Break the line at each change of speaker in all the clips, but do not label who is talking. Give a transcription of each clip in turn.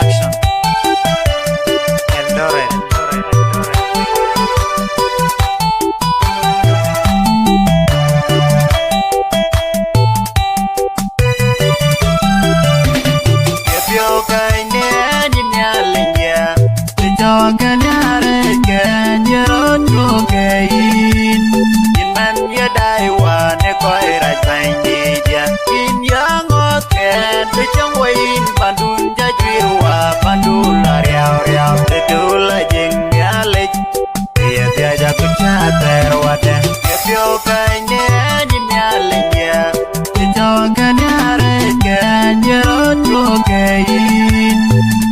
Production. Eldoret. If you're kind and you're nyalinya, the dog and you're on your gain. In man, you die one, a quite right find it. In young or cat, the young way in Pandunja, Pandula, Riau, the Dula, Jingalit. If you're a good chat, what if you're kind and you're nyalinya, the dog and you're on your gain.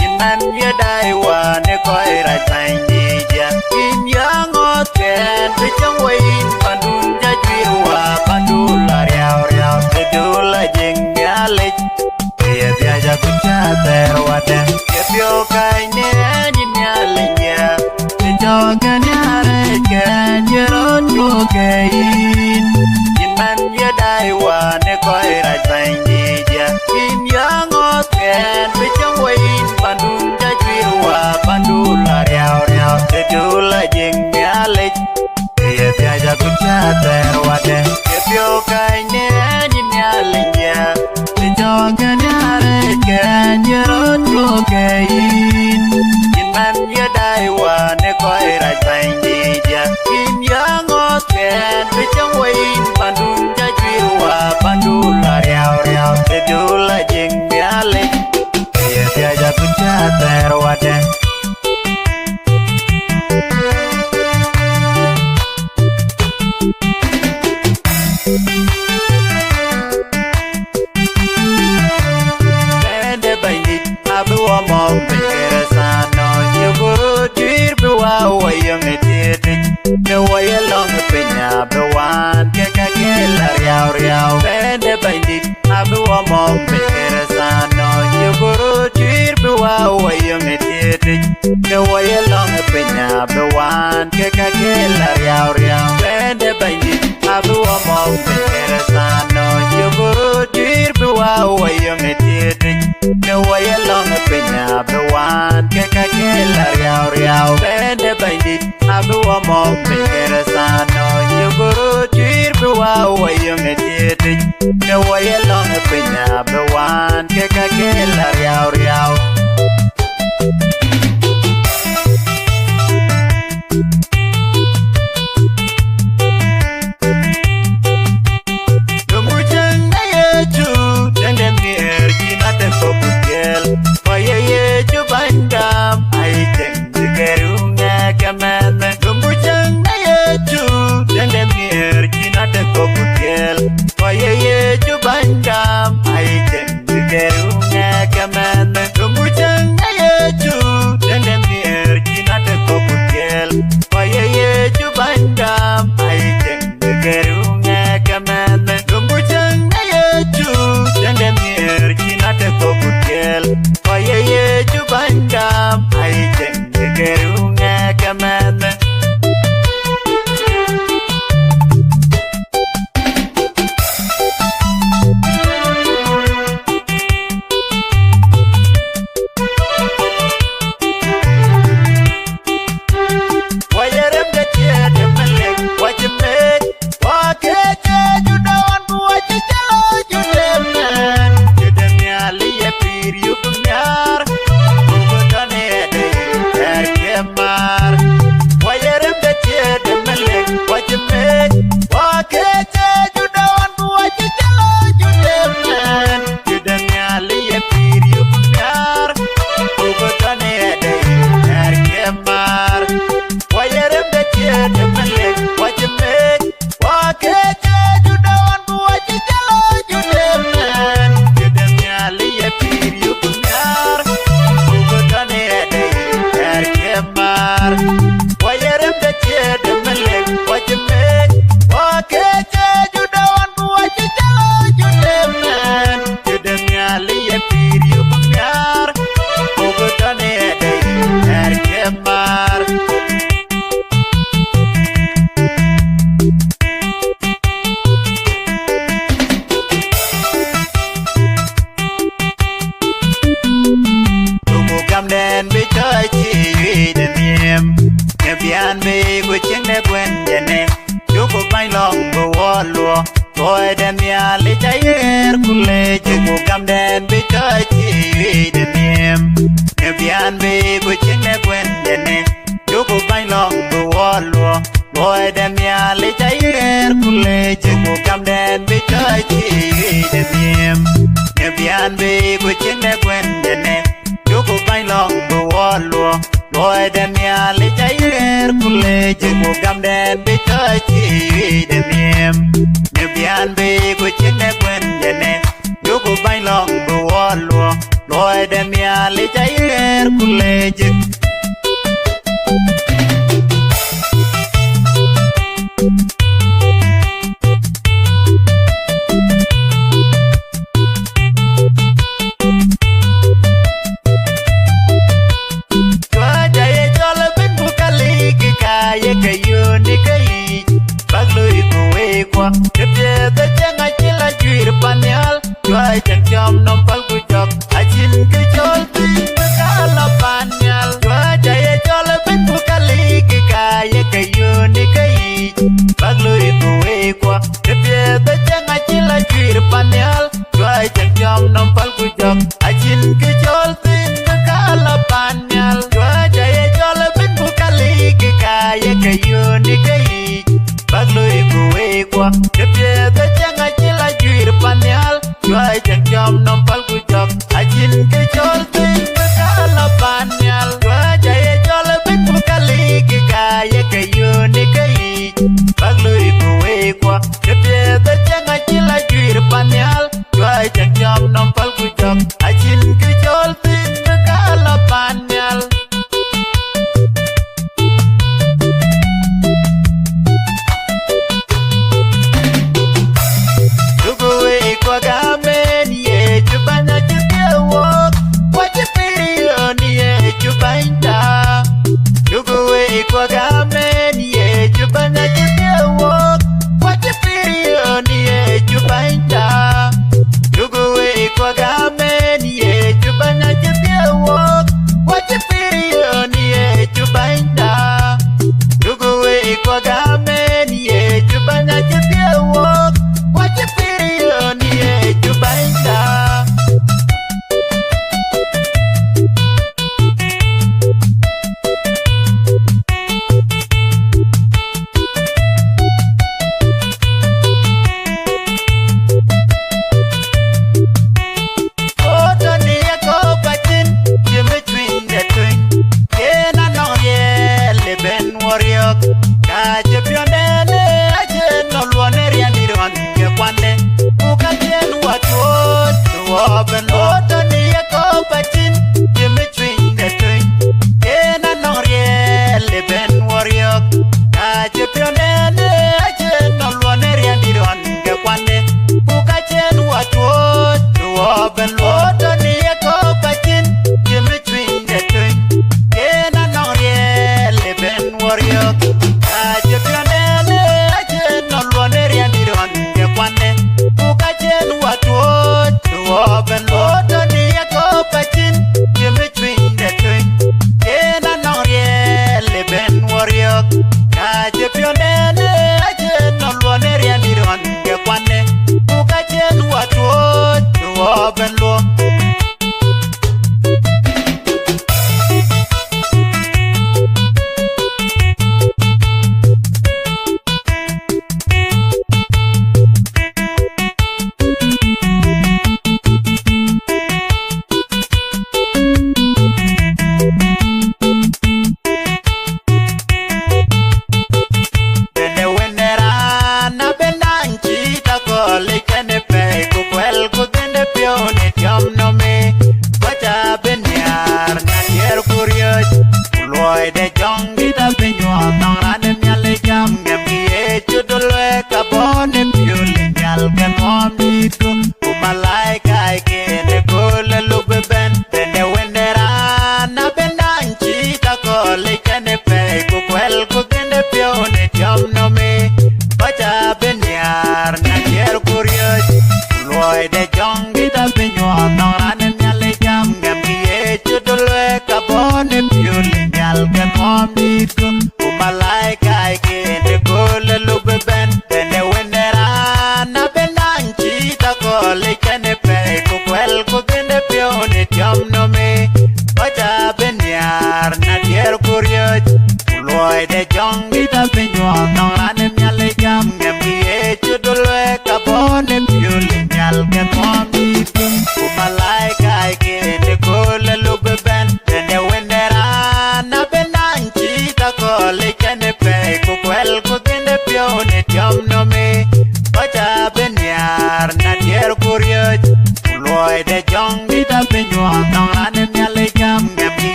In man, you die one, a quite right find it. In young or cat, the young way in Pandunja, Pandula, Riau, the Dula, Jingalit. If you're a good chat, what if you're kind and you're nyalinya, the dog and you're on your gain. In man, you die one, a quite right find it. In young or cat, the young way in Pandunja, Pandula, Riau, the Dula, Jingalit. If you're a good chat, what if you're kind and you're nyalinya, the dog and you're on your gain. In man, you die one, a quite right find it. In young or cat, the young way in Pandunja, Pandula, Riau, the Dula, Jingalit. If you're a good chat, what mong pera sano yuguru dir bua wayam netit the way along penya bawan kekakela riau bende bandit abu mong pera sano yuguru dir bua wayam netit cam đen bị chơi chỉ đêm em nhà bian bị của chiếc nếp quen đèn nè chú của bay lòng bầu hoa lúa tôi đem nhà lấy trái er kule chú của cam đen bị chơi chỉ đêm em nhà bian bị của chiếc nếp quen đèn nè chú của bay lòng bầu hoa lúa tôi đem nhà lấy trái er kule chú của cam đen bị chơi chỉ đêm em nhà bian bị của chiếc nếp quen đèn nè chú của bay lòng bầu hoa lúa tôi đem nhà lấy trái er kule chú của cam đen bị chơi chỉ đêm em nhà bian bị của chiếc nếp quen đèn nè chú của bay lòng bầu hoa lúa tôi đem nhà lấy trái er kule chú ye kayo ni kai baglui kuwe kwa kete te changa chila juir panyal choi chang chom nom pal ku chok achin ke chol tin kala panyal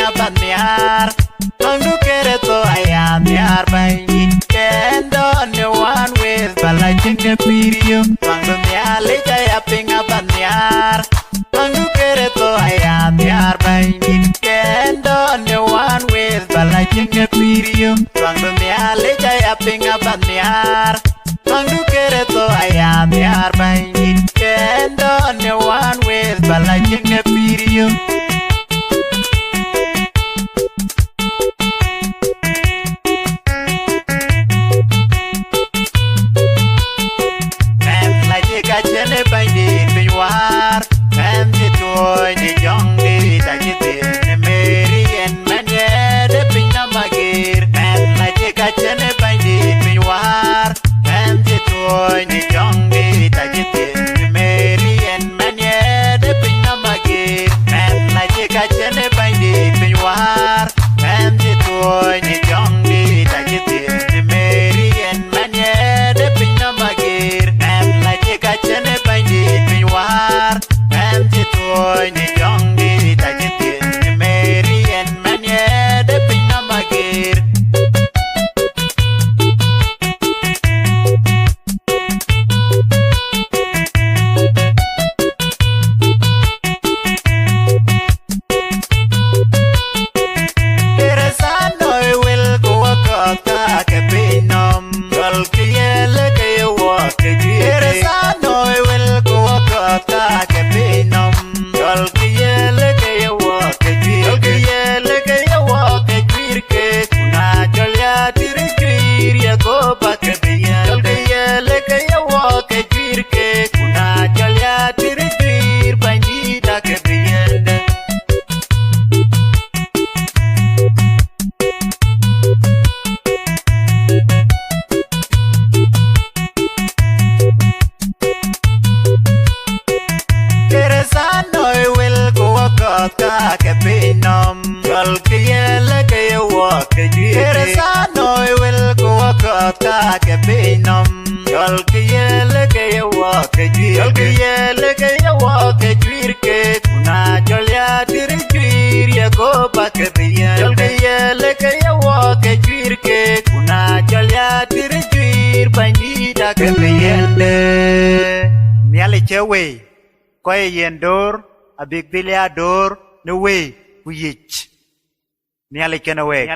pinga banyar Mangu kere to ayam yar bayin Kendo ne one with bala chinga pirio Mangu miale jaya pinga banyar Mangu kere to ayam yar bayin Kendo ne one with bala chinga pirio Mangu miale jaya pinga banyar Mangu kere to ayam yar bayin Kendo ne one with bala chinga pirio Chene baini pinwar em di toy di jong di ta kitin ne meri en manye de pinna magir em la cheka chene baini pinwar em di toy di jong di ta kitin ne meri en manye de pinna magir em la cheka chene baini pinwar em di toy di jong di ta kitin ne meri en manye de pinna magir Chene baini pinwar em ti toy ni jong di ta kitin ni meri en manye de pinna magir Keresano will go akata ke pinom gol kiyele ke wa ke Keresano ta ke pinom Yol kiyele ke yawa ke jwir Yol kiyele ke yawa ke jwir ke Kuna jol ya tiri jwir ya goba ke biyan Yol kiyele ke yawa ke jwir ke Kuna jol ya tiri jwir bandita ke biyan Keresano will go akata ke pinom Yol kiyele ke yawa ke jwir Keresano will go akata ke pinom Yol kiyele ke yawa ke jwir Yol kiyele ke yawa ke jwir ke Kuna jol ya tiri jwir ya goba ke biyan Yol kiyele ke yawa ke jwir ke Kuna jol ya tiri jwir bandita ke biyan Miale chewe Koye yendor, abik bilia dor, no way, we each. Niale kenaway.